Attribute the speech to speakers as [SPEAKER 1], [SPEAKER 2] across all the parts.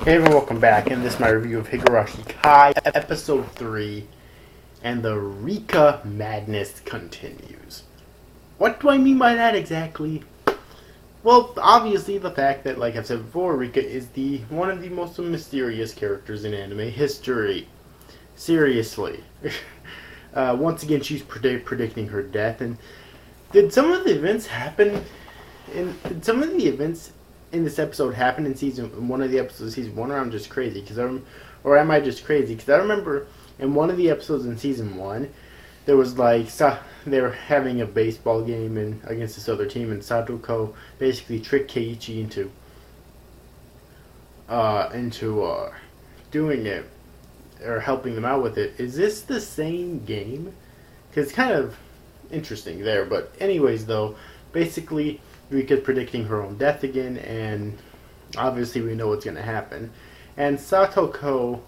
[SPEAKER 1] Hey everyone, welcome back, and this is my review of Higurashi Kai, Episode 3, and the Rika madness continues. What do I mean by that exactly? Well, obviously the fact that, like I've said before, Rika is one of the most mysterious characters in anime history. Seriously. Once again, she's predicting her death, and did some of the events in this episode happen in one of the episodes of season 1, or I'm just crazy? Or am I just crazy? Because I remember in one of the episodes in season 1, there was they were having a baseball game against this other team, and Satoko basically tricked Keiichi into doing it, or helping them out with it. Is this the same game? Because it's kind of interesting there. But anyways, though, basically Rika's predicting her own death again, and obviously we know what's going to happen. And Satoko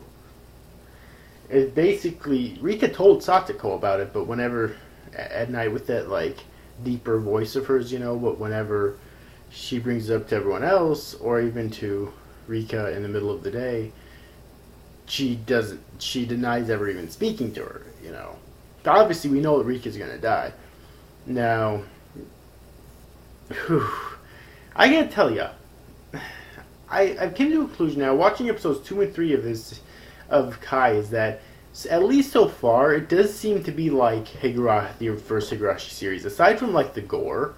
[SPEAKER 1] is basically... Rika told Satoko about it, but whenever... At night with that, deeper voice of hers, but whenever she brings it up to everyone else, or even to Rika in the middle of the day, she denies ever even speaking to her, Obviously we know that Rika's going to die. Now... I gotta tell ya, I've came to a conclusion now, watching episodes 2 and 3 of Kai, is that, at least so far, it does seem to be like the first Higurashi series, aside from, the gore,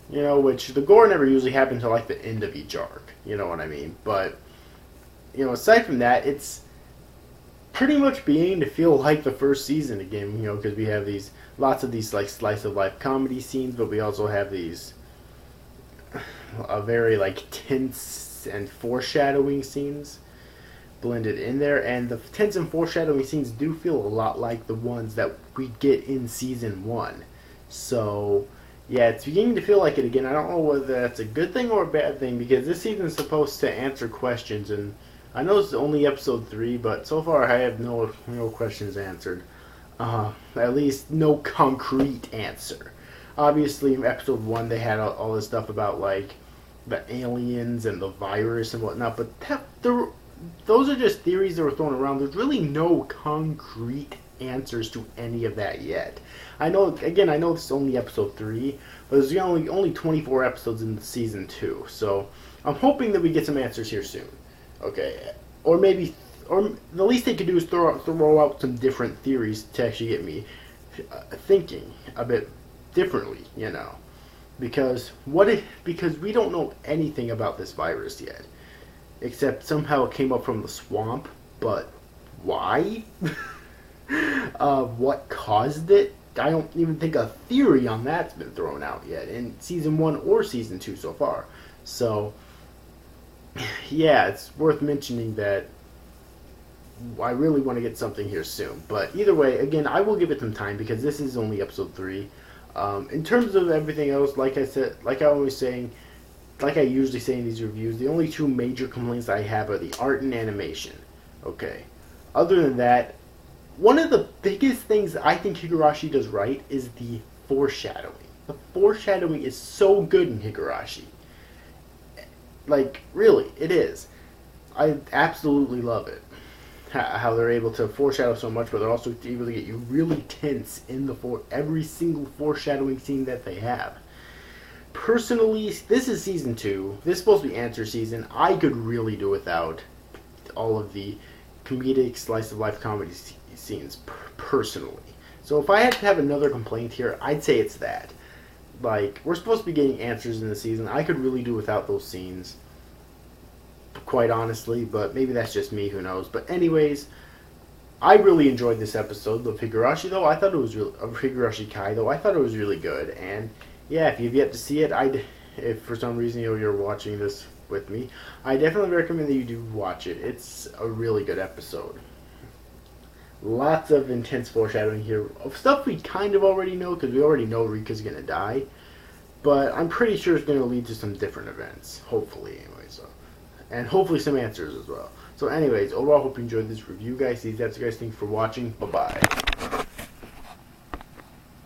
[SPEAKER 1] which the gore never usually happens until, the end of each arc, you know what I mean? But, aside from that, it's pretty much beginning to feel like the first season again, because we have lots of these slice of life comedy scenes, but we also have these very tense and foreshadowing scenes blended in there, and the tense and foreshadowing scenes do feel a lot like the ones that we get in season 1. So yeah, it's beginning to feel like it again. I don't know whether that's a good thing or a bad thing, because this season's supposed to answer questions, and I know it's only episode 3, but so far I have no questions answered. At least no concrete answer. Obviously, in episode 1, they had all this stuff about, the aliens and the virus and whatnot, but those are just theories that were thrown around. There's really no concrete answers to any of that yet. I know this is only episode 3, but there's only 24 episodes in season 2, so I'm hoping that we get some answers here soon. Okay, or the least they could do is throw out some different theories to actually get me thinking a bit differently, because we don't know anything about this virus yet, except somehow it came up from the swamp. But why? What caused it? I don't even think a theory on that's been thrown out yet in season 1 or season 2 so far. So yeah, it's worth mentioning that I really want to get something here soon. But either way, again, I will give it some time, because this is only episode 3. In terms of everything else, like I usually say in these reviews, the only two major complaints I have are the art and animation. Okay. Other than that, one of the biggest things I think Higurashi does right is the foreshadowing. The foreshadowing is so good in Higurashi. Really, it is. I absolutely love it. How they're able to foreshadow so much, but they're also able to get you really tense in every single foreshadowing scene that they have. Personally, this is season 2. This is supposed to be answer season. I could really do without all of the comedic slice of life comedy scenes, personally. So if I had to have another complaint here, I'd say it's that. We're supposed to be getting answers in the season. I could really do without those scenes, quite honestly, but maybe that's just me, who knows. But anyways, I really enjoyed this episode of Higurashi, though. I thought it was Higurashi Kai, though. I thought it was really good. And yeah, if you've yet to see it, if for some reason you're watching this with me, I definitely recommend that you do watch it. It's a really good episode. Lots of intense foreshadowing here of stuff we kind of already know, because we already know Rika's gonna die, but I'm pretty sure it's gonna lead to some different events, hopefully, anyway. So, and hopefully some answers as well. So anyways, overall, I hope you enjoyed this review, guys. That's you guys. Thanks for watching. Bye bye.